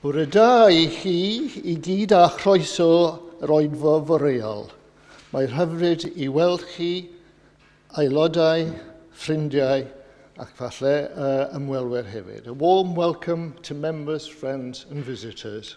Bore da I chi I gyd a chroeso yr oedfa foreol. Mae'r hyfryd I weld chi, aelodau, ffrindiau ac falle ymwelwyr hefyd. A warm welcome to members, friends and visitors.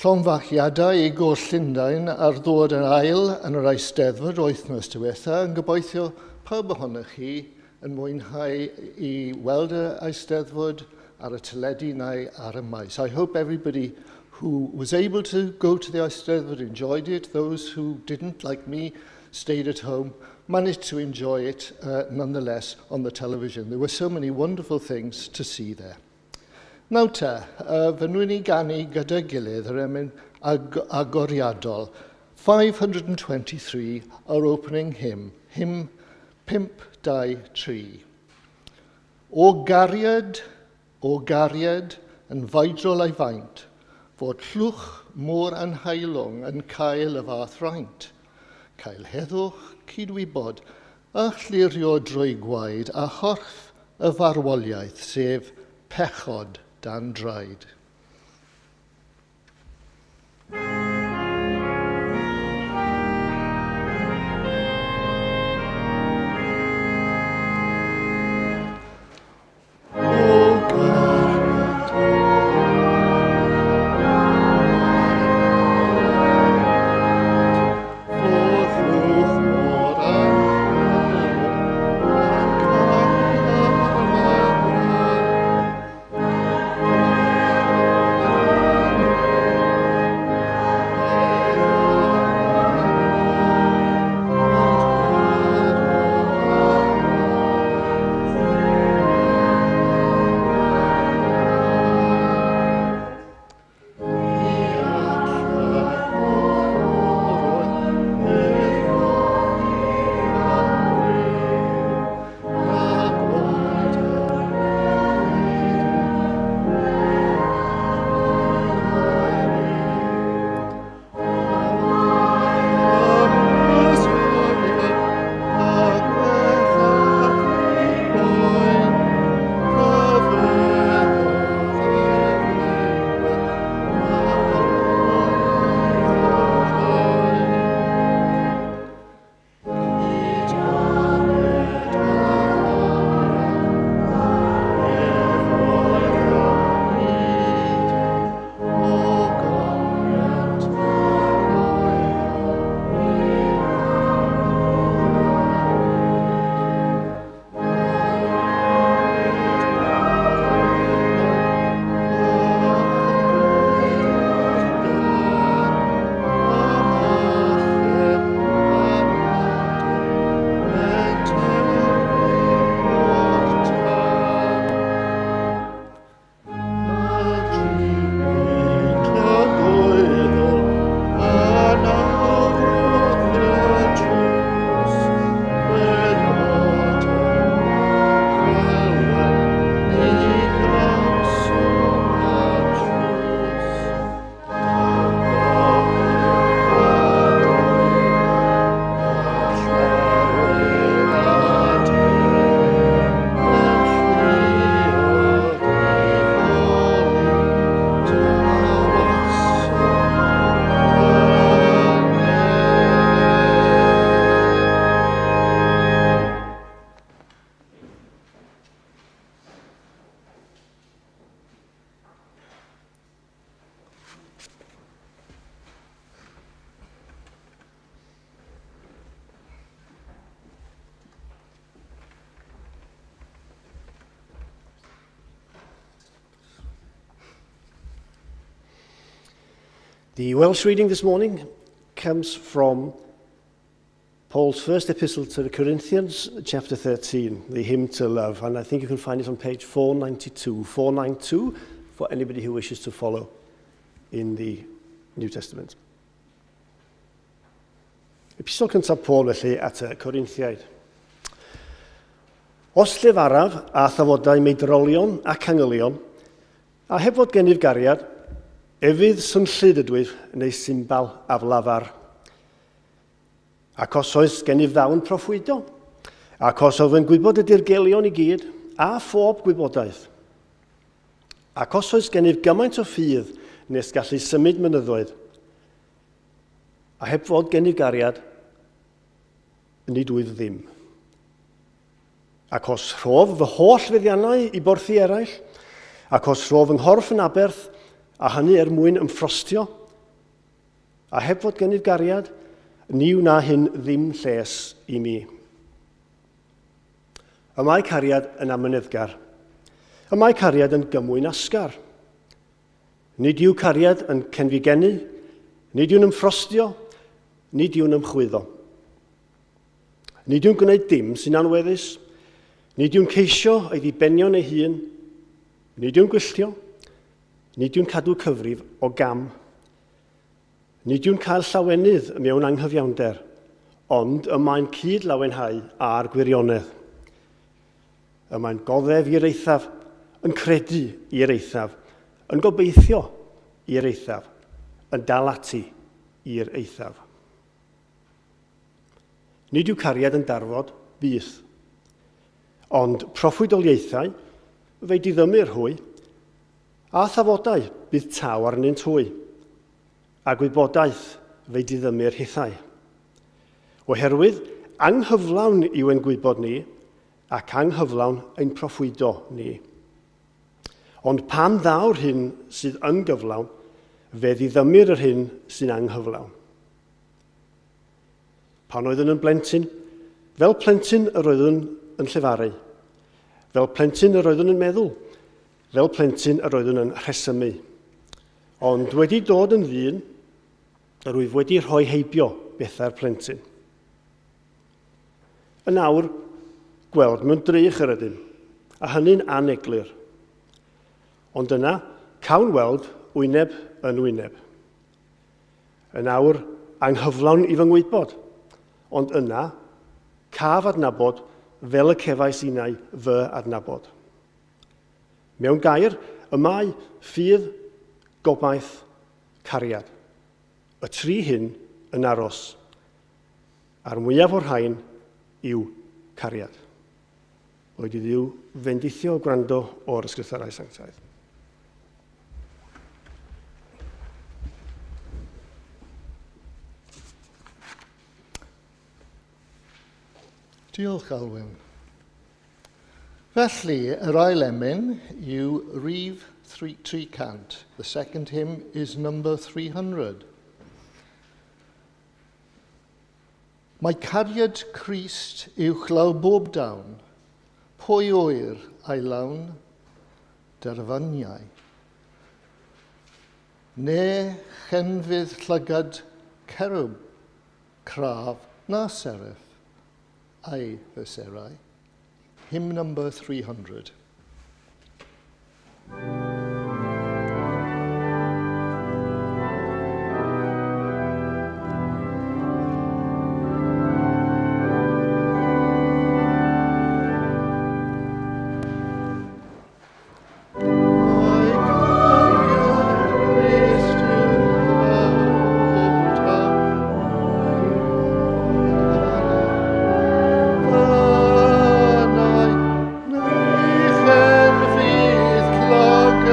Llonfachiadau I gôr Llundain ar ddod yn ail yn yr Eisteddfod wythnos diwetha yn gobeithio pawb ohonoch chi yn mwynhau I weld y Eisteddfod ar y teledu neu ar y maes. I hope everybody who was able to go to the Eisteddfod enjoyed it. Those who didn't, like me, stayed at home, managed to enjoy it nonetheless on the television. There were so many wonderful things to see there. Nawr te, fy nhw'n I ganu gyda gilydd yr emyn agoriadol. 523, our opening hymn, hymn 523. O gariad yn faedrol ei faint, fod llwch môr anheilwng yn cael y fath fraint. Cael heddwch cydwybod a chlirio drwy gwaed a chorff y farwoliaeth sef pechod dan draed. The Welsh reading this morning comes from Paul's first epistle to the Corinthians, chapter 13, the hymn to love. And I think you can find it on page 492 for anybody who wishes to follow in the New Testament. Epistol cyntaf Paul felly at y Corinthiaid. Os llefaraf a thafodau meidrolion ac angylion, a heb fod gennyf gariad, efydd swnllyd ydwyf neu symbal aflafar. Ac os oes gennyf ddawn proffwydo, ac os oedd yn gwybod y dirgelion I gyd, a phob gwybodaeth. Ac os oes gennyf gymaint o ffydd nes gallu symud mynyddoedd, a heb fod gennyf gariad, nid wyf ddim. Ac os rhof fy holl feddiannau i borthi eraill, ac os rhof yng nghorff yn aberth, a hynny mwyn ymffrostio, a heb fod gennyf gariad, ni wna hyn ddim lles i mi. Y mae cariad yn amyneddgar. Y mae cariad yn gymwyn asgar. Nid yw cariad yn cenfigenu, nid yw'n ymffrostio, nid yw'n ymchwyddo. Nid yw'n gwneud dim sy'n anweddus, nid yw'n ceisio ei ddibenio'n ei hun, nid yw'n gwylltio, nid yw'n cadw cyfrif o gam. Nid yw'n cael llawenydd mewn anghyfiawnder, ond y mae'n cyd-lawenhau ar gwirionedd. Y mae'n goddef i'r eithaf, yn credu i'r eithaf, yn gobeithio i'r eithaf, yn dal ati i'r eithaf. Nid yw cariad yn darfod byth, ond proffwydoliaethau fe diddymir hwy, a thafodau bydd taw arnynt hwy, a gwybodaeth fe diddymir hithau. Oherwydd anghyflawn yw ein gwybod ni, ac anghyflawn ein proffwydo ni. Ond pan ddaw'r hyn sydd yn gyflawn, fe ddiddymir yr hyn sy'n anghyflawn. Pan oeddwn yn blentyn, fel plentyn yr oeddwn yn llefaru, fel plentyn yr oeddwn yn meddwl, fel plentyn yr oeddwn yn rhesymu. Ond wedi dod yn ddyn, rwyf wedi rhoi heibio bethau'r plentyn. Yn awr, gweld mewn drych yr ydym, a hynny'n aneglur. Ond yna, cawn weld wyneb yn wyneb. Yn awr, anghyflawn i fy ngwybod, ond yna, caf adnabod fel y cefais unau fy adnabod. Mewn gair, y mae ffydd, gobaith, cariad. Y tri hyn yn aros. A'r mwyaf o'r rhain yw cariad. Oed i ddiw fendithio o gwrando o'r ysgrythurau sanctaidd. Diolch, Alwyn. Felly, yr ail emyn yw Rif 300. The second hymn is number 300. Mae cariad Crist uwchlaw bob dawn, pwy oer a'i lawn, derfyniau. Ne chenfydd llygad cerwb, craf na serif, a'i fyserau. Hymn number 300. Log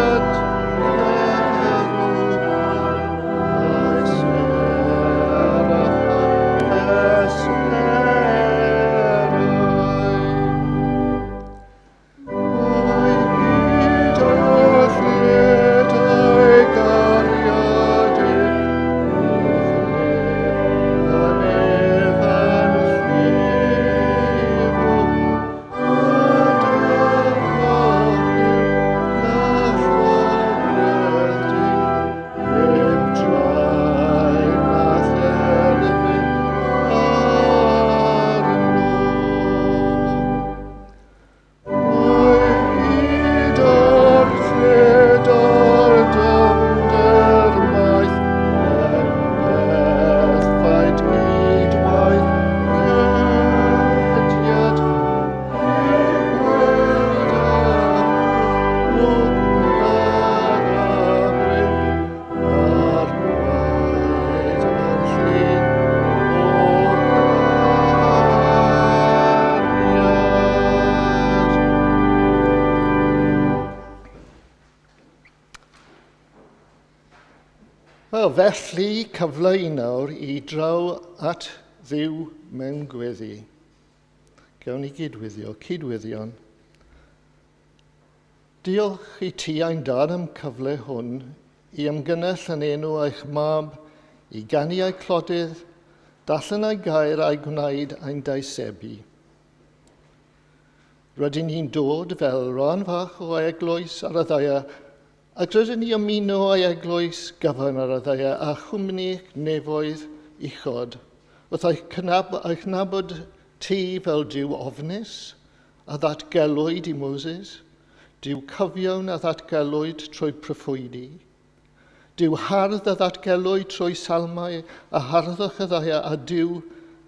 Felly, cyfle i nawr I draw at ddiw mewn gweddi. Gawn ni cydwyddion. Diolch I ti ein dad am cyfle hwn I ymgynnell yn enw eich mab I ganu ei clodydd, dallen ei gair a'i gwneud ein daisebu. Rydyn ni'n dod fel rhan fach o eglwys ar y ddaya, ac rydyn ni ymuno o'i eglwys gyfan ar y ddaya a chwmni nefoedd uchod, wrth eich nabod ti fel diw ofnus a ddatgelwyd I Moses, diw cyfiawn a ddatgelwyd trwy proffwydi, diw hardd a ddatgelwyd trwy salmau a harddwch y ddaya a diw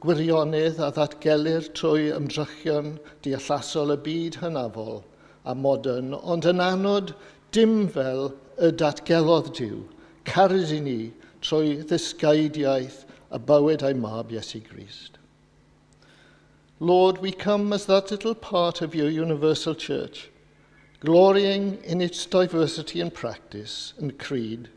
gwirionedd a ddatgelir trwy ymdrechion deallasol y byd hynafol a modern, ond yn anod dim fel y datgelodd diw, carid I ni trwy ddysgeidiaeth a bywyd ei mab Iesu Grist. Lord, we come as that little part of your universal church, glorying in its diversity and practice and creed,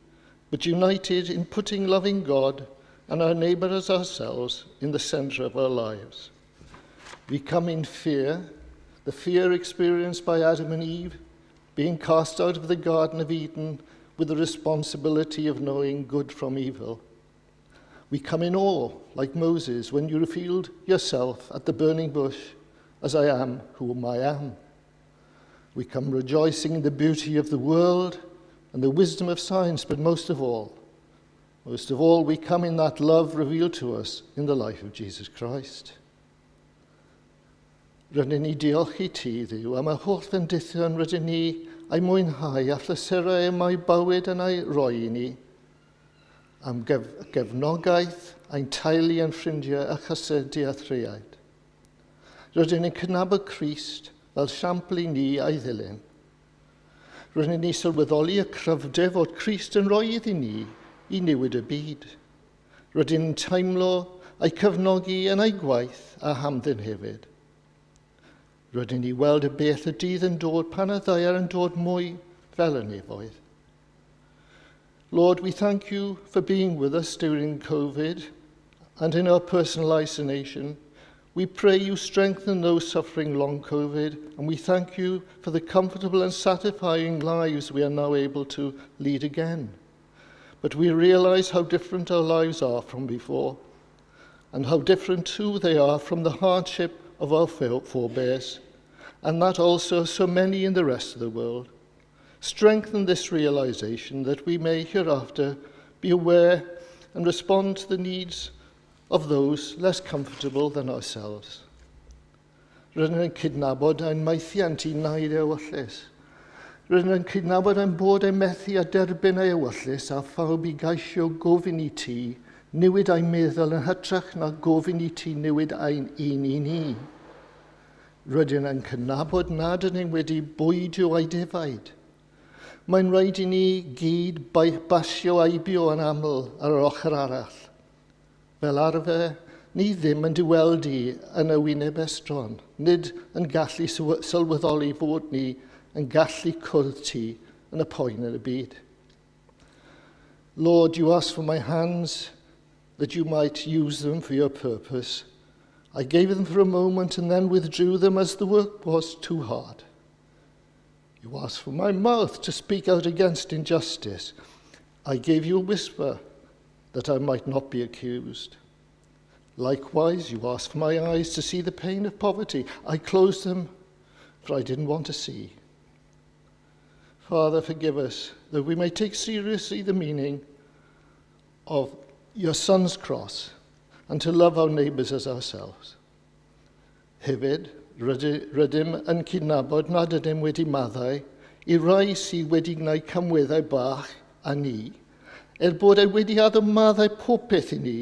but united in putting loving God and our neighbour as ourselves in the centre of our lives. We come in fear, the fear experienced by Adam and Eve, being cast out of the Garden of Eden with the responsibility of knowing good from evil. We come in awe, like Moses, when you revealed yourself at the burning bush, as I am whom I am. We come rejoicing in the beauty of the world and the wisdom of science, but most of all, we come in that love revealed to us in the life of Jesus Christ. Rydyn ni diolch I ti, Dduw, am y holl fendithion rydyn ni ei mwynhau a phlysurau y mae bywyd yn ei roi I ni, am gefnogaeth ein teulu yn ffrindiau a chysydu a thriaid. Rydyn ni'n cynabod Crist fel siampl I ni a'i ddilyn. Rydyn ni sylweddoli y cryfder fod Crist yn rhoi iddyn ni I newid y byd. Rydyn ni'n teimlo a'i cyfnogi yn ei gwaith a hamddyn hefyd. Rydyn ni weld y beth y dydd yn dod pan y ddaiar yn dod mwy fel y nefoedd. Lord, we thank you for being with us during COVID and in our personal isolation. We pray you strengthen those suffering long COVID, and we thank you for the comfortable and satisfying lives we are now able to lead again. But we realize how different our lives are from before, and how different too they are from the hardship of our forebears, and that also so many in the rest of the world. Strengthen this realization that we may hereafter be aware and respond to the needs of those less comfortable than ourselves. Rydyn yn cydnabod ein maethiant I wneud ei ewyllus. Rydyn yn cydnabod ein bod ein methu a derbyn ei ewyllus a phawb I gaisio gofyn I ti, newid ein meddwl yn hytrach na gofyn I ti newid ein un I ni. Rydyn yn cydnabod nad ydyn wedi bwydio ei defaid. Mae'n rhaid I ni gyd basio aibio yn aml ar yr ochr arall. Fel arfer, ni ddim yn diweldu yn y wyneb estron, nid yn gallu sylweddoli fod ni yn gallu cwrdd ti yn y poen yn y byd. Lord, you asked for my hands that you might use them for your purpose. I gave them for a moment and then withdrew them as the work was too hard. You asked for my mouth to speak out against injustice. I gave you a whisper that I might not be accused. Likewise, you asked for my eyes to see the pain of poverty. I closed them, for I didn't want to see. Father, forgive us, that we may take seriously the meaning of your Son's cross and to love our neighbours as ourselves. Hefyd, rydym yn cydnabod nad ydym wedi maddau I rai sydd wedi gwneud cymwyddau bach a ni, bod wedi addo maddau popeth I ni,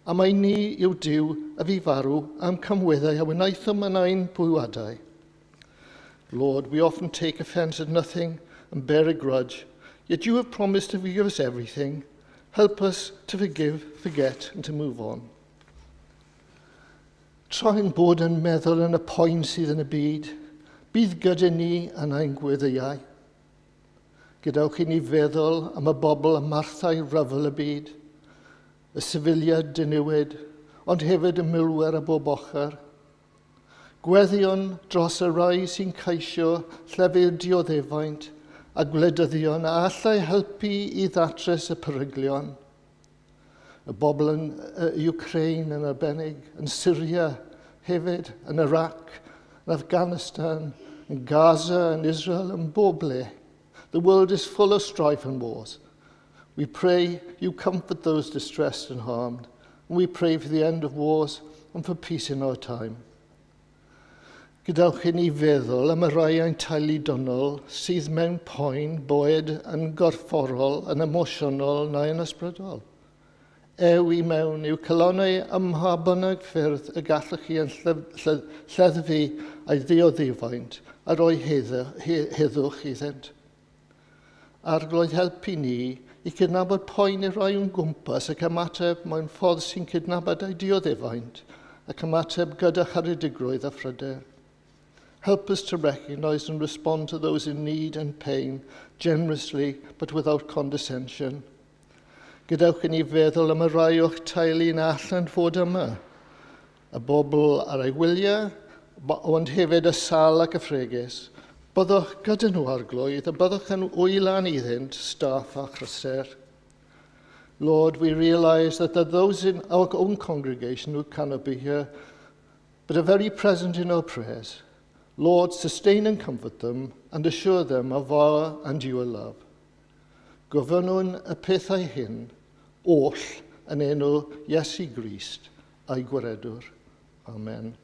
a mae ni yw Duw a fi farw am cymwyddau a wnaethom yn ein bwywadau. Lord, we often take offence at nothing and bear a grudge, yet you have promised to forgive us everything. Help us to forgive, forget, and to move on. Tra'n bod yn meddwl yn y poen sydd yn y byd, bydd gyda ni yn ein gweddiau. Gadewch i ni feddwl am y bobl y marthau ryfel y byd, y sefiliad diniwyd, ond hefyd y milwyr a bob ochr. Gweddion dros y rai sy'n ceisio llefydd dioddefaint a gwleidyddion a allai helpu i ddatrys y peryglion. Y bobl yn Ukraine yn arbennig, yn Syria hefyd, yn Iraq, yn Afghanistan, in Gaza and Israel and bob ble. The world is full of strife and wars. We pray you comfort those distressed and harmed, and we pray for the end of wars and for peace in our time. Gadewch i ni feddwl am y rai ein teulu dynol sydd mewn poen, boed yn gorfforol, yn emosiynol neu yn ysbrydol. I mewn i'w colonnau ym mha bynnag ffyrdd y gallwch chi yn lleddfu a'i ddioddefaint a roi heddwch iddynt. Arglwydd helpu ni i cydnabod poen i rai o'n gwmpas ac ymateb mewn ffordd sy'n cydnabod a'i dioddefaint ac ymateb gyda charedigrwydd a phryder. Help us to recognize and respond to those in need and pain generously but without condescension. Gadewch i ni feddwl am y rai o'ch teulu'n allan fod yma. Y bobl ar ei wyliau, ond hefyd y sal ac y ffregus. Byddwch gyda nhw arglwydd a byddwch yn wylan iddynt staff a chryser. Lord, we realize that there are those in our own congregation who cannot be here, but are very present in our prayers. Lord, sustain and comfort them and assure them of our and your love. Gofynnwn y pethau hyn, oll yn enw Iesu Grist a'i gwaredwr. Amen.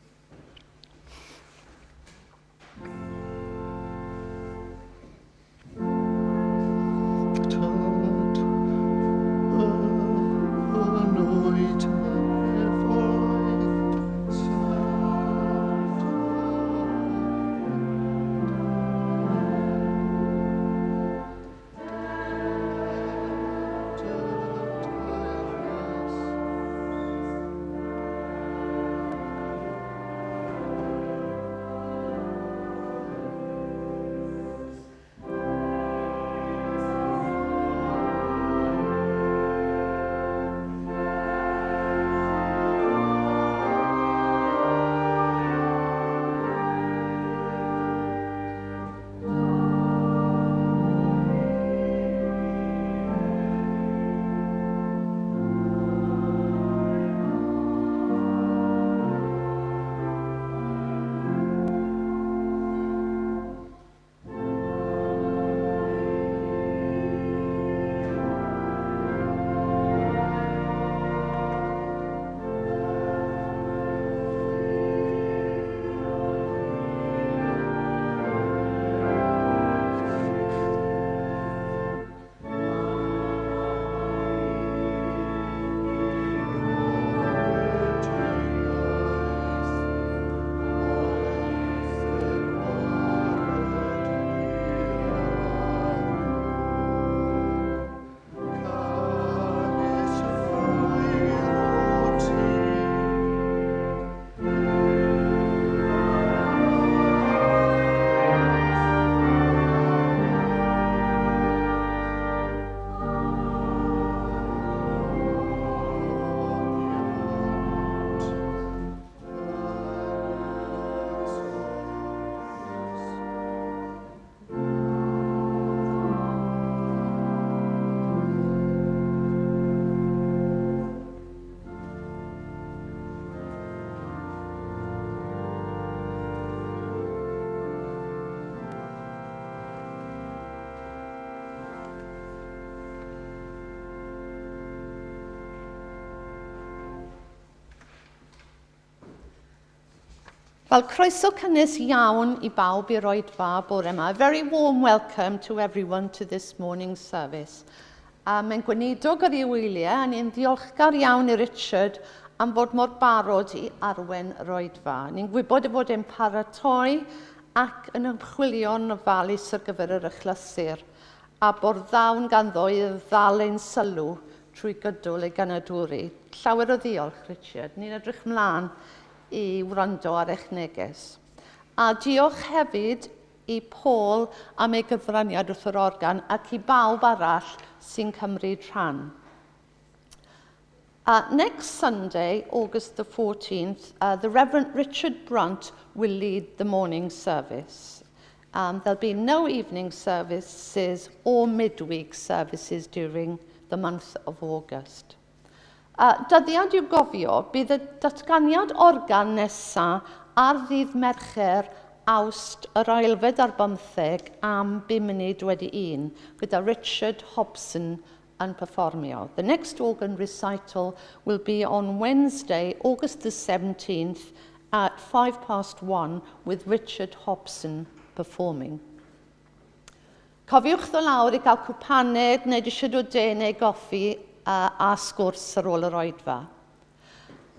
Wel, croeso cynnes iawn i bawb i'r Oedfa bore yma. A very warm welcome to everyone to this morning's service. Mae'n gweinidog ar ei wyliau, a ni'n ddiolchgar iawn i Richard am fod mor barod i arwen yr Oedfa. Ni'n gwybod bod e'n paratoi ac yn ymchwilio'n ofalus ar gyfer yr achlysur, a bod ddawn ganddo i ddal ein sylw trwy gydwl ei ganadwri. Llawer o ddiolch, Richard. Ni'n edrych mlaen i wrando ar eich neges. A diolch hefyd i Paul am ei gyfraniad wrth yr organ ac i bawb arall sy'n cymryd rhan. Next Sunday, August the 14th, the Reverend Richard Brunt will lead the morning service. There'll be no evening services or midweek services during the month of August. Dyddiad i'w gofio, bydd y datganiad organ nesaf ar ddydd Mercher Awst yr ailfed ar 15 am 5 munud wedi 1, gyda Richard Hobson yn perfformio. The next organ recital will be on Wednesday, August the 17th at 1:05 with Richard Hobson performing. Cofiwch ddod lawr i gael cwpaned neu dished o de neu goffi a sgwrs ar ôl yr oedfa.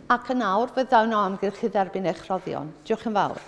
Ac yn awr, fyddawn o amgylch i dderbyn eich rhoddion. Diolch yn fawr.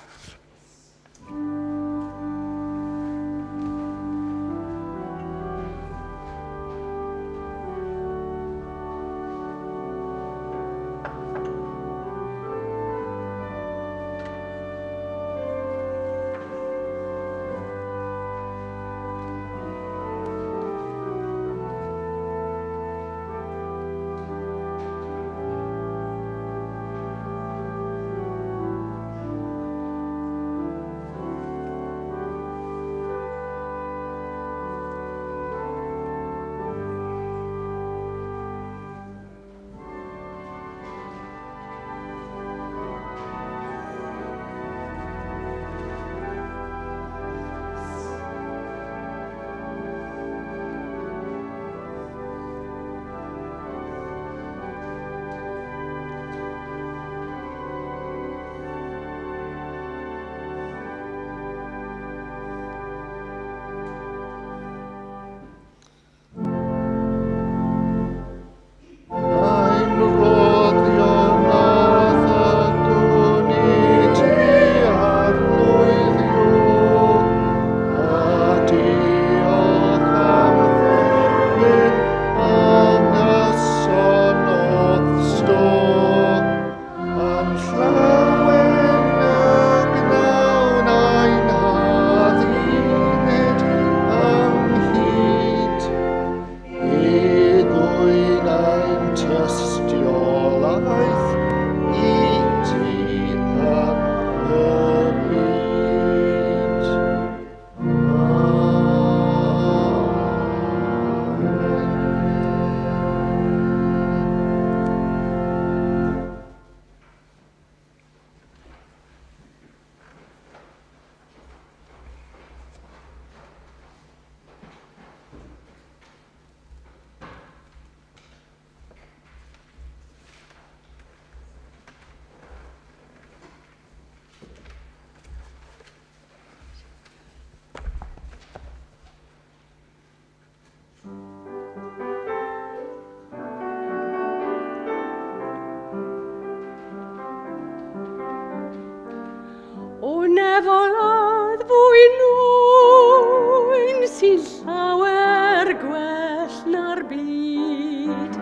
Nefolodd fwy nwyn sy'n llawer gwell na'r byd,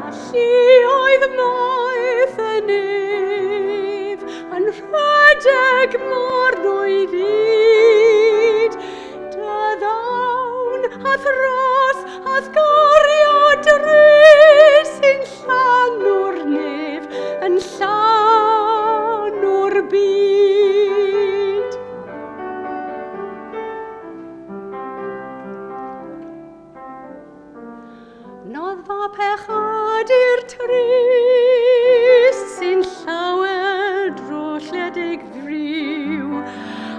a lluoedd maeth yn ef, yn rhedeg mor nwy fyd. Dyddawn a thros a thgorio dres sy'n llanw'r nef, yn llanw'r byd. Noddfa pechad i'r trist sy'n llawer drolledig friw,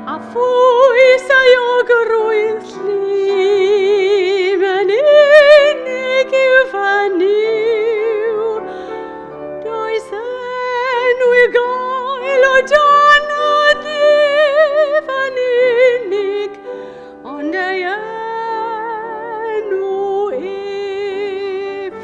a phwysau o gyrwydd llim yn unig i'w fanyw. Does enw i gael o dan o nef yn unig, ond ei enw ef.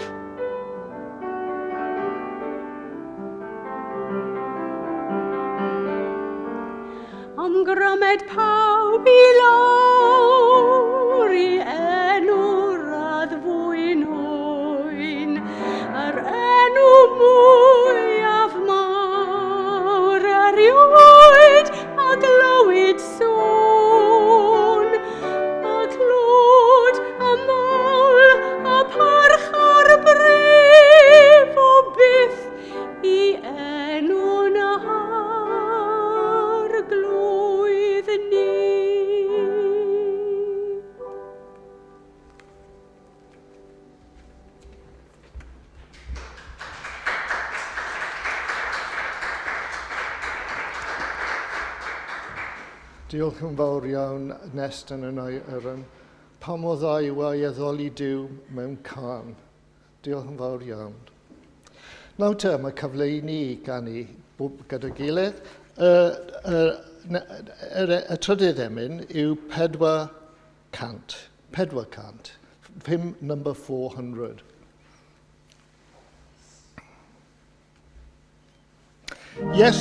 Am grymed pawb i lawr i enw radd fwy'n hwyn, yr enw mwyaf mawr erioed a glywyd sôn. Diolch yn fawr iawn, Neston yn Erin. Pam o dda yw ei addoli Duw mewn can. Diolch yn fawr iawn. Nawr te, mae cyfle i ni ganu gyda gilydd. Y trydydd emyn yw 400. 400. Hymn number 400. Yes.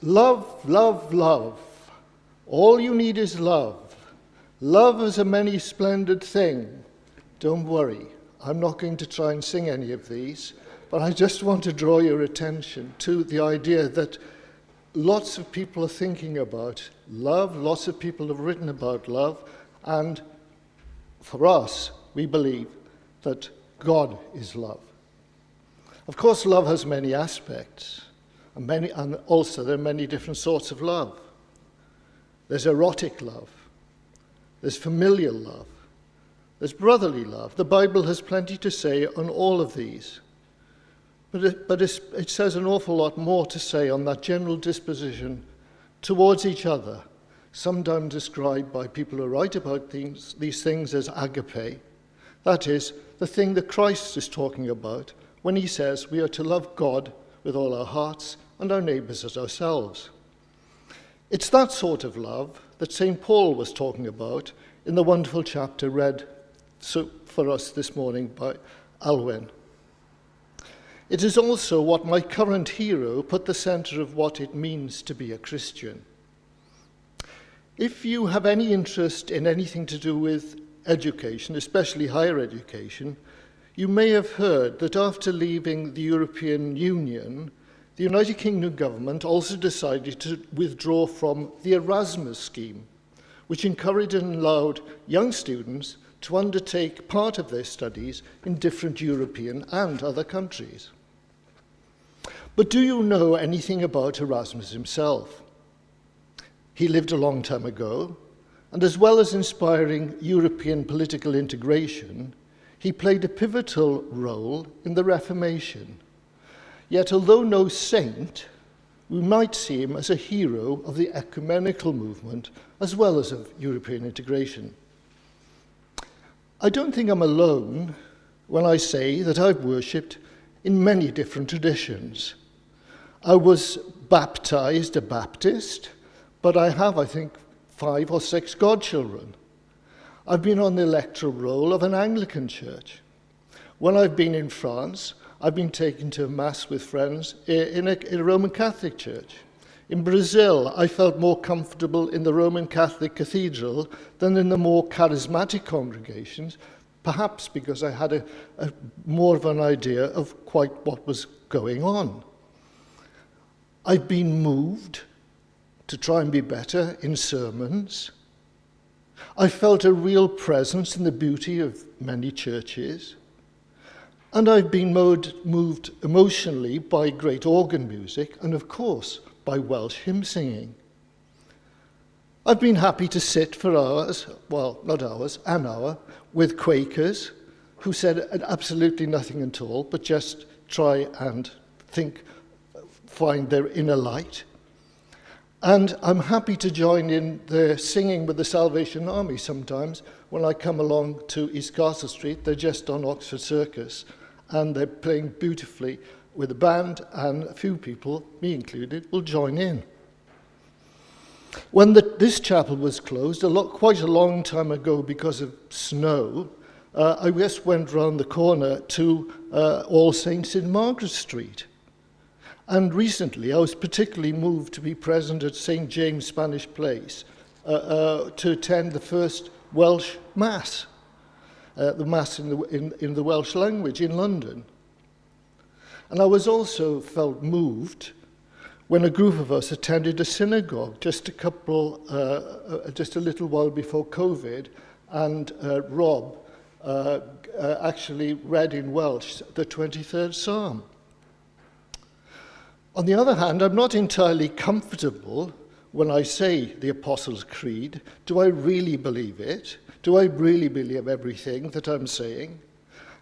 Love, love, love. All you need is love. Love is a many splendid thing. Don't worry, I'm not going to try and sing any of these, but I just want to draw your attention to the idea that lots of people are thinking about love, lots of people have written about love, and for us, we believe that God is love. Of course, love has many aspects. And also there are many different sorts of love. There's erotic love. There's familial love. There's brotherly love. The Bible has plenty to say on all of these. But it says an awful lot more to say on that general disposition towards each other, sometimes described by people who write about these things as agape. That is, the thing that Christ is talking about when he says we are to love God with all our hearts and our neighbours as ourselves. It's that sort of love that St. Paul was talking about in the wonderful chapter read for us this morning by Alwyn. It is also what my current hero put the centre of what it means to be a Christian. If you have any interest in anything to do with education, especially higher education, you may have heard that after leaving the European Union, the United Kingdom government also decided to withdraw from the Erasmus scheme, which encouraged and allowed young students to undertake part of their studies in different European and other countries. But do you know anything about Erasmus himself? He lived a long time ago, and as well as inspiring European political integration, he played a pivotal role in the Reformation. Yet, although no saint, we might see him as a hero of the ecumenical movement as well as of European integration. I don't think I'm alone when I say that I've worshipped in many different traditions. I was baptized a Baptist, but I have, I think, 5 or 6 godchildren. I've been on the electoral roll of an Anglican church. When I've been in France, I've been taken to Mass with friends in a Roman Catholic church. In Brazil, I felt more comfortable in the Roman Catholic cathedral than in the more charismatic congregations, perhaps because I had a more of an idea of quite what was going on. I've been moved to try and be better in sermons. I felt a real presence in the beauty of many churches. And I've been moved emotionally by great organ music and, of course, by Welsh hymn singing. I've been happy to sit for hours, well, not hours, an hour, with Quakers who said absolutely nothing at all, but just try and find their inner light. And I'm happy to join in the singing with the Salvation Army sometimes when I come along to East Castle Street. They're just on Oxford Circus, and they're playing beautifully with a band, and a few people, me included, will join in. When this chapel was closed, quite a long time ago because of snow, I just went round the corner to All Saints in Margaret Street. And recently, I was particularly moved to be present at St. James Spanish Place to attend the first Welsh Mass, the Mass in the Welsh language in London. And I was also felt moved when a group of us attended a synagogue just a little while before COVID, and Rob actually read in Welsh the 23rd Psalm. On the other hand, I'm not entirely comfortable when I say the Apostles' Creed. Do I really believe it? Do I really believe everything that I'm saying?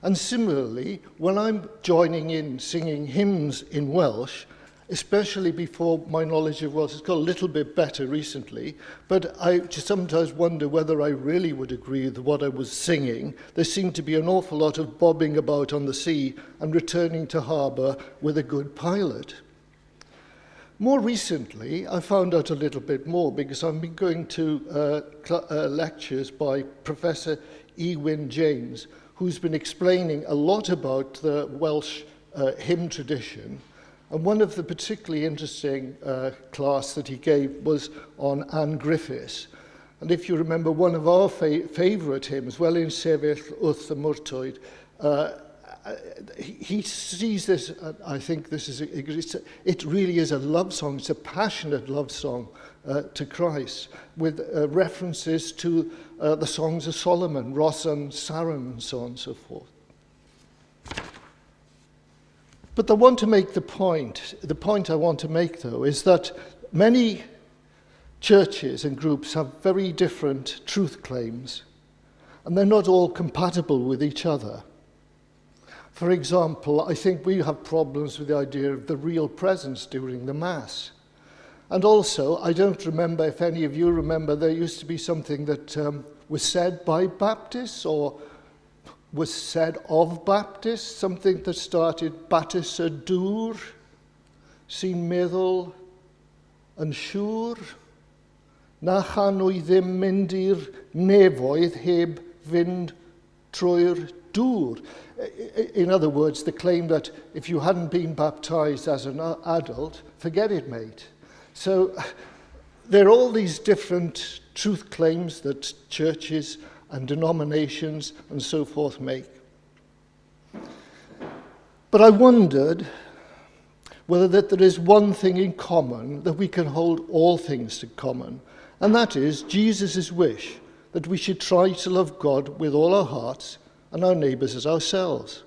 And similarly, when I'm joining in singing hymns in Welsh, especially before my knowledge of Welsh has got a little bit better recently, but I just sometimes wonder whether I really would agree with what I was singing. There seemed to be an awful lot of bobbing about on the sea and returning to harbour with a good pilot. More recently, I found out a little bit more because I've been going to lectures by Professor Ewan James, who's been explaining a lot about the Welsh hymn tradition. And one of the particularly interesting class that he gave was on Anne Griffiths. And if you remember, one of our favourite hymns, Wel yn sefyll wrth y mwrtwyd, he sees this, I think this is, it really is a love song. It's a passionate love song to Christ, with references to the songs of Solomon, Rosan, Saran, and so on and so forth. But I want to make the point I want to make, though, is that many churches and groups have very different truth claims, and they're not all compatible with each other. For example, I think we have problems with the idea of the real presence during the Mass. And also, I don't remember if any of you remember, there used to be something that was said by Baptists or was said of Baptists, something that started Batis y dŵr, sy'n meddwl yn siŵr, na chan nhw ddim mynd i'r nefoedd heb fynd trwy'r dŵr. In other words, the claim that if you hadn't been baptized as an adult, forget it, mate. So there are all these different truth claims that churches and denominations and so forth make. But I wondered whether that there is one thing in common that we can hold all things to common, and that is Jesus' wish that we should try to love God with all our hearts and our neighbours as ourselves.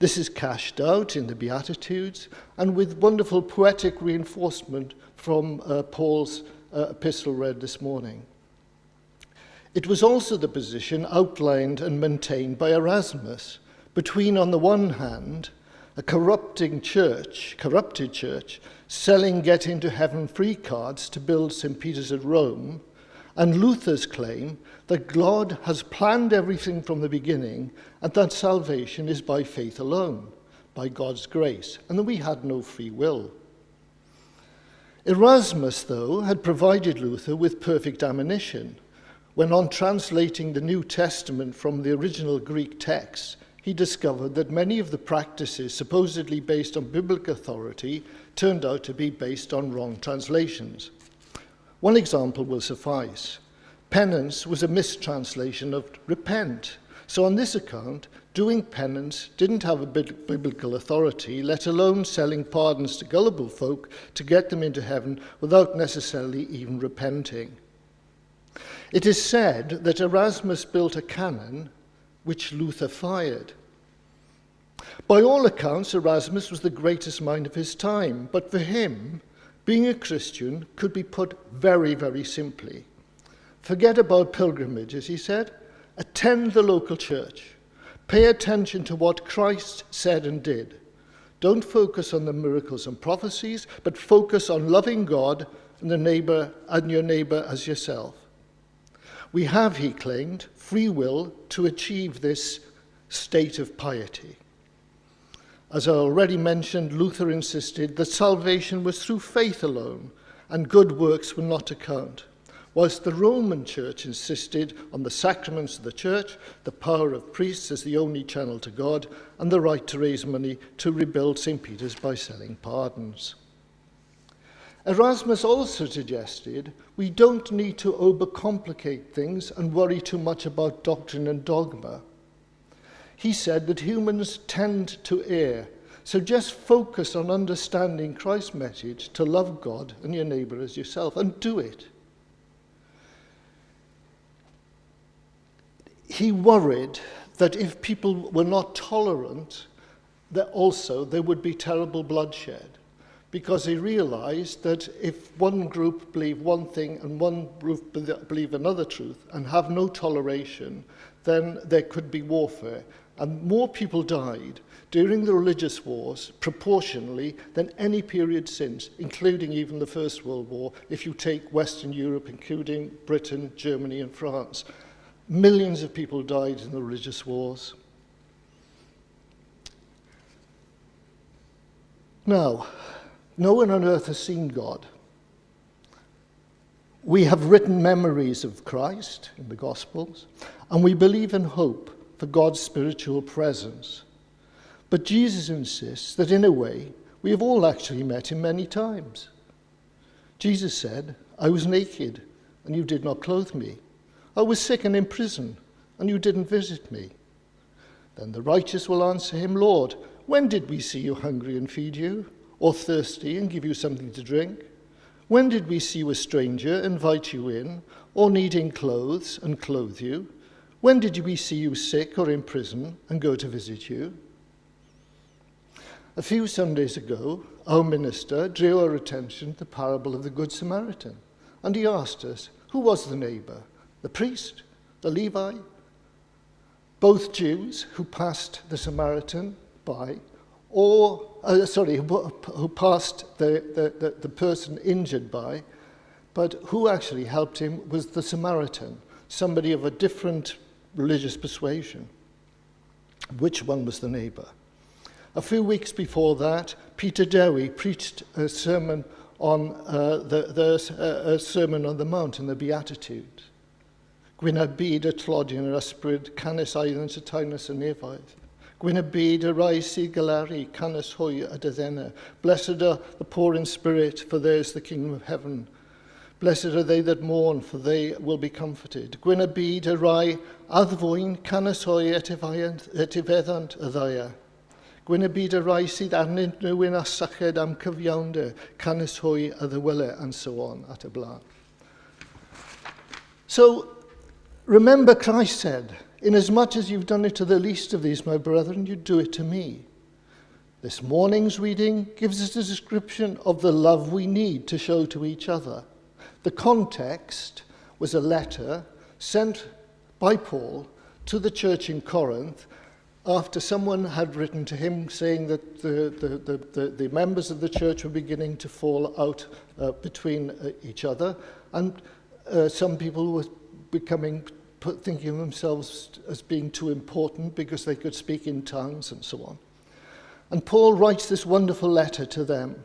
This is cashed out in the Beatitudes and with wonderful poetic reinforcement from Paul's epistle read this morning. It was also the position outlined and maintained by Erasmus between, on the one hand, a corrupted church, selling get into heaven free cards to build St. Peter's at Rome, and Luther's claim that God has planned everything from the beginning and that salvation is by faith alone, by God's grace, and that we had no free will. Erasmus, though, had provided Luther with perfect ammunition when, on translating the New Testament from the original Greek text, he discovered that many of the practices supposedly based on biblical authority turned out to be based on wrong translations. One example will suffice. Penance was a mistranslation of repent. So on this account, doing penance didn't have a biblical authority, let alone selling pardons to gullible folk to get them into heaven without necessarily even repenting. It is said that Erasmus built a cannon which Luther fired. By all accounts, Erasmus was the greatest mind of his time, but for him, being a Christian could be put very, very simply. Forget about pilgrimages, he said. Attend the local church. Pay attention to what Christ said and did. Don't focus on the miracles and prophecies, but focus on loving God and your neighbor as yourself. We have, he claimed, free will to achieve this state of piety. As I already mentioned, Luther insisted that salvation was through faith alone and good works were not to count, whilst the Roman Church insisted on the sacraments of the Church, the power of priests as the only channel to God, and the right to raise money to rebuild St. Peter's by selling pardons. Erasmus also suggested we don't need to overcomplicate things and worry too much about doctrine and dogma. He said that humans tend to err, so just focus on understanding Christ's message to love God and your neighbour as yourself, and do it. He worried that if people were not tolerant, that also there would be terrible bloodshed, because he realized that if one group believed one thing and one group believed another truth and have no toleration, then there could be warfare. And more people died during the religious wars proportionally than any period since, including even the First World War, if you take Western Europe, including Britain, Germany and France. Millions of people died in the religious wars. Now, no one on earth has seen God. We have written memories of Christ in the Gospels, and we believe in hope for God's spiritual presence. But Jesus insists that in a way, we have all actually met him many times. Jesus said, "I was naked, and you did not clothe me. I was sick and in prison, and you didn't visit me." Then the righteous will answer him, "Lord, when did we see you hungry and feed you, or thirsty and give you something to drink? When did we see you a stranger, invite you in, or needing clothes and clothe you? When did we see you sick or in prison and go to visit you?" A few Sundays ago, our minister drew our attention to the parable of the Good Samaritan, and he asked us, who was the neighbour? The priest? The Levi? Both Jews who passed the Samaritan by, or, who passed the person injured by, but who actually helped him was the Samaritan, somebody of a different religious persuasion. Which one was the neighbour? A few weeks before that, Peter Dewi preached a sermon on the Sermon on the Mount in the Beatitudes. Gwyneb byd y tlodion yr ysbryd, canis aeddans y tainus y nefoedd. Gwyneb byd y rai sydd galeri, canis hwy y dyddena. Blessed are the poor in spirit, for theirs the kingdom of heaven. Blessed are they that mourn, for they will be comforted. Gwyn y byd y rai addfwyn canysoi et ifeddant y ddaya. Gwyn y byd y rai sydd arnyn nhw yn asached am cyfiawnder, canysoi y ddywyle, and so on, at y blaen. So, remember Christ said, "Inasmuch as you've done it to the least of these, my brethren, you do it to me." This morning's reading gives us a description of the love we need to show to each other. The context was a letter sent by Paul to the church in Corinth after someone had written to him saying that the members of the church were beginning to fall out between each other, and some people were thinking of themselves as being too important because they could speak in tongues and so on. And Paul writes this wonderful letter to them.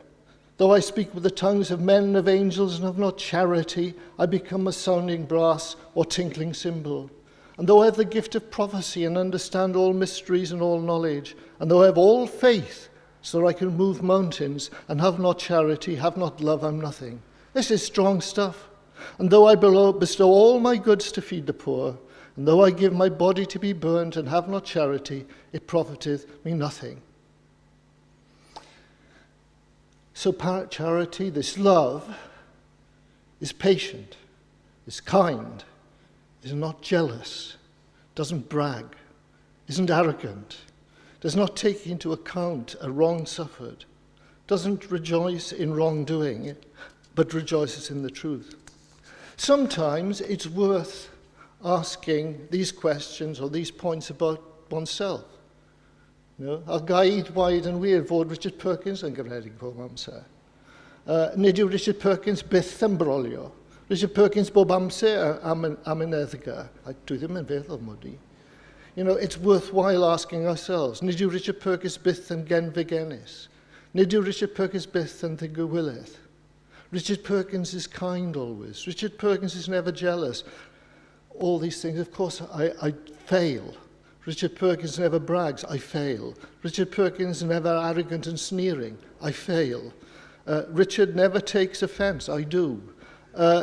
Though I speak with the tongues of men and of angels and have not charity, I become a sounding brass or tinkling cymbal. And though I have the gift of prophecy and understand all mysteries and all knowledge, and though I have all faith so that I can move mountains and have not charity, have not love, I'm nothing. This is strong stuff. And though I bestow all my goods to feed the poor, and though I give my body to be burnt and have not charity, it profiteth me nothing. So charity, this love, is patient, is kind, is not jealous, doesn't brag, isn't arrogant, does not take into account a wrong suffered, doesn't rejoice in wrongdoing, but rejoices in the truth. Sometimes it's worth asking these questions or these points about oneself. A gaid waed yn wir fod Richard Perkins yn gyfredig bob amser. Nid yw Richard Perkins byth yn brolio. Richard Perkins bob amser am yn edgar. Dwi ddim yn feddwl mod i. It's worthwhile asking ourselves, nid yw Richard Perkins byth yn genfigenus? Nid yw Richard Perkins byth yn ddigwyledd? Richard Perkins is kind always. Richard Perkins is never jealous. All these things, of course, I fail. Richard Perkins never brags, I fail. Richard Perkins never arrogant and sneering, I fail. Richard never takes offence, I do.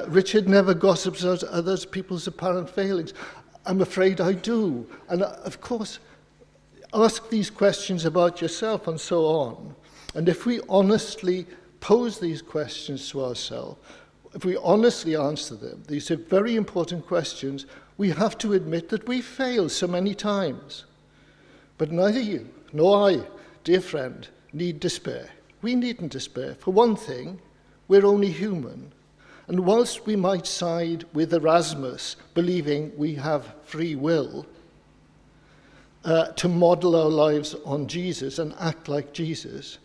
Richard never gossips about other people's apparent failings. I'm afraid I do. And of course, ask these questions about yourself and so on. And if we honestly pose these questions to ourselves, if we honestly answer them, these are very important questions, we have to admit that we fail so many times. But neither you nor I, dear friend, need despair. We needn't despair. For one thing, we're only human. And whilst we might side with Erasmus, believing we have free will to model our lives on Jesus and act like Jesus,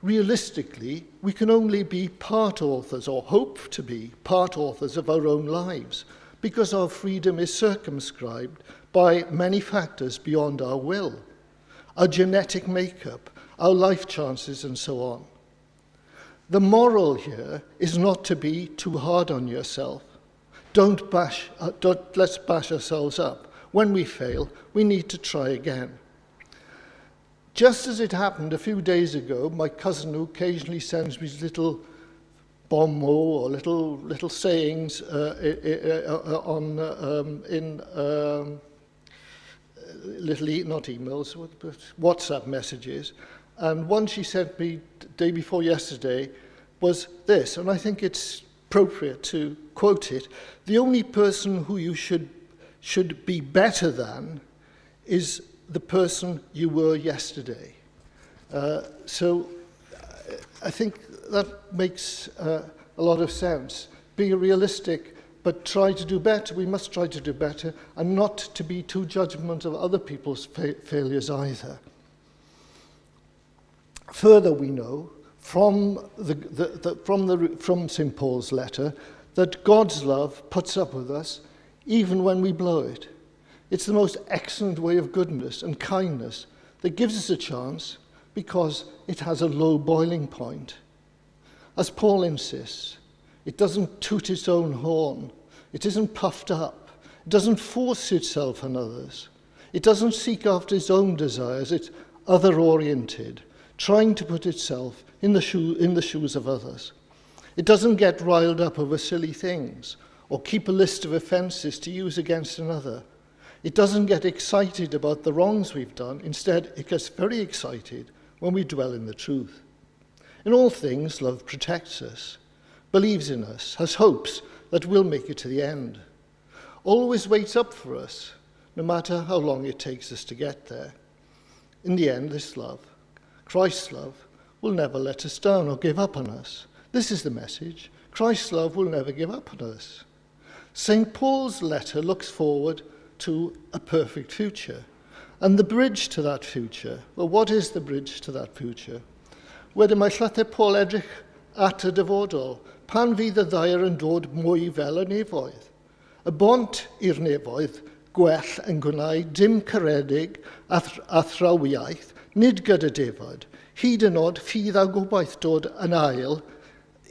realistically, we can only be part authors, or hope to be part authors of our own lives, because our freedom is circumscribed by many factors beyond our will, our genetic makeup, our life chances, and so on. The moral here is not to be too hard on yourself. Let's bash ourselves up. When we fail, we need to try again. Just as it happened a few days ago, my cousin, who occasionally sends me little bon mots or little sayings not emails, but WhatsApp messages. And one she sent me the day before yesterday was this, and I think it's appropriate to quote it: "The only person who you should be better than is the person you were yesterday." So I think that makes a lot of sense. Be realistic, but try to do better. We must try to do better, and not to be too judgmental of other people's failures either. Further, we know from St. Paul's letter that God's love puts up with us even when we blow it. It's the most excellent way of goodness and kindness that gives us a chance because it has a low boiling point. As Paul insists, it doesn't toot its own horn. It isn't puffed up. It doesn't force itself on others. It doesn't seek after its own desires. It's other-oriented, trying to put itself in the shoes of others. It doesn't get riled up over silly things or keep a list of offences to use against another. It doesn't get excited about the wrongs we've done. Instead, it gets very excited when we dwell in the truth. In all things, love protects us, believes in us, has hopes that we'll make it to the end. Always waits up for us, no matter how long it takes us to get there. In the end, this love, Christ's love, will never let us down or give up on us. This is the message. Christ's love will never give up on us. St. Paul's letter looks forward to a perfect future. And the bridge to that future, well, what is the bridge to that future? Wedyn mae llythyr Paul edrych at y dyfodol, pan fydd y ddair yn dod mwy fel y nefoedd. Y bont i'r nefoedd gwell yn gwneud dim caredig a thrawiaeth, nid gyda defod, hyd yn oed ffydd a gobaith dod yn ail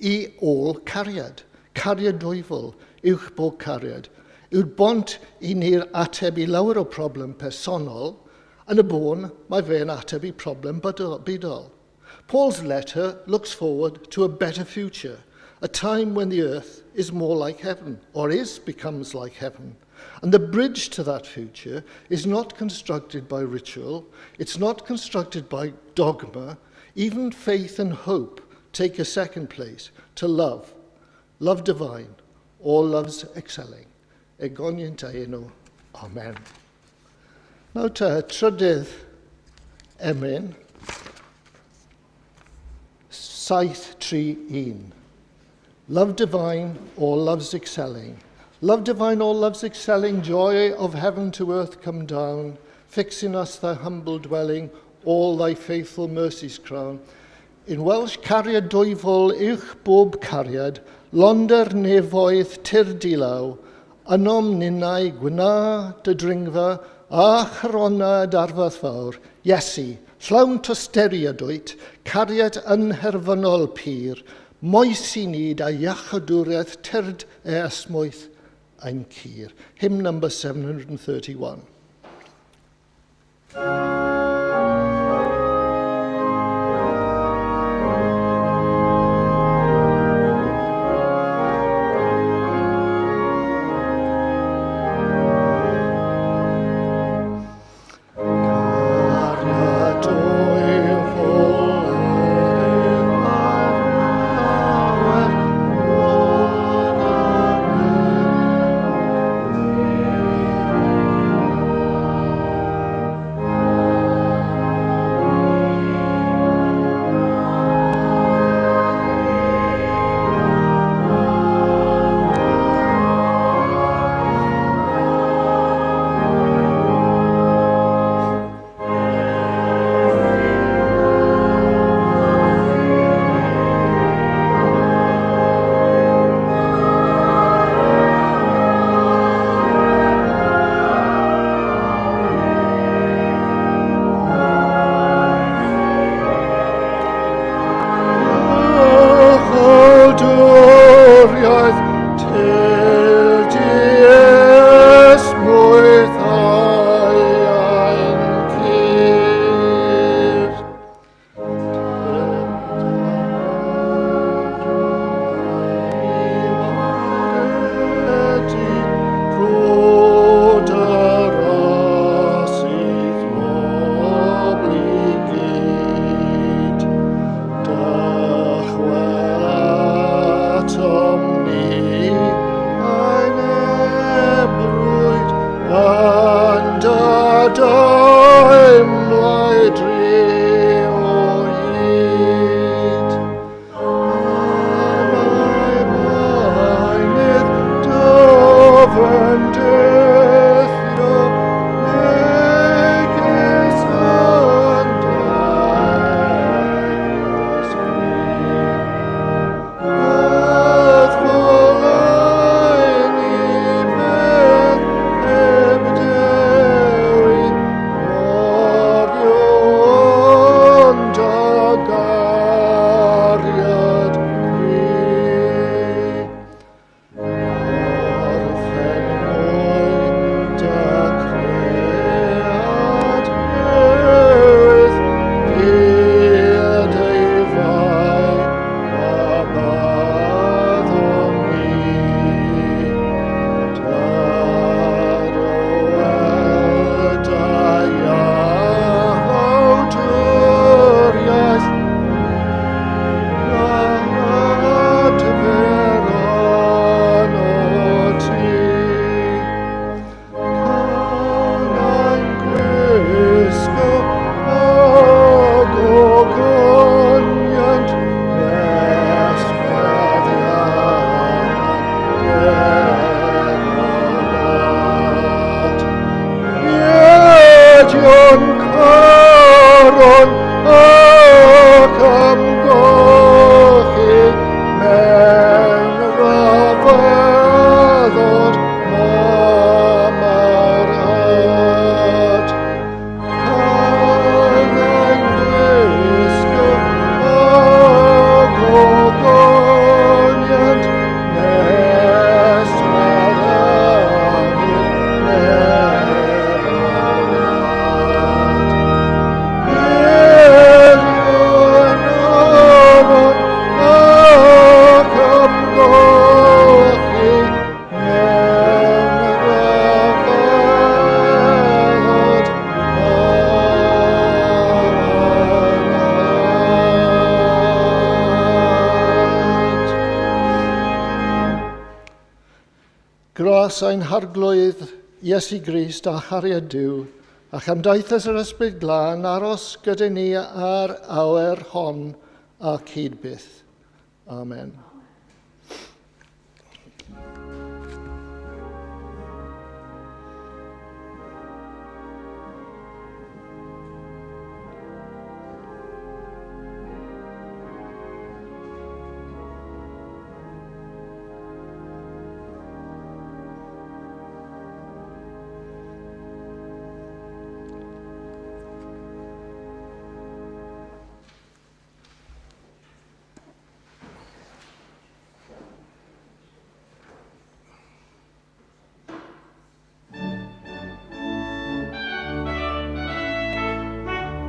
i ôl cariad. Cariad dwyfol, uwch bob cariad. Yw'r bont i ni'r ateb i lawer o problem personol, yn y bôn mae fe'n ateb i problem bydol. Paul's letter looks forward to a better future, a time when the earth is more like heaven, or becomes like heaven. And the bridge to that future is not constructed by ritual, it's not constructed by dogma. Even faith and hope take a second place to love, love divine, all loves excelling. Egoniant a enw. Amen. Nawr ta, trydydd emyn, 7:3:1. Love divine, all loves excelling. Love divine, all loves excelling, joy of heaven to earth come down, fix in us thy humble dwelling, all thy faithful mercies crown. In Welsh, cariad dwyfol, uwch bob cariad, londer nefoedd tir dilaw, anom ninnau gwyna dy dringfa, a charona darfadd fawr, Iesu, llawn tosteriadwyt, cariad ynherfynol pyr, moes i nid a iachadwriaeth tyrd e ysmwyth ein cyr. Hymn number 731. Amen. glas ein harglwydd Iesu Grist a chariad Duw, a chymdaithas yr ysbryd glân aros gyda ni ar awyr hon ac hyd byth. Amen.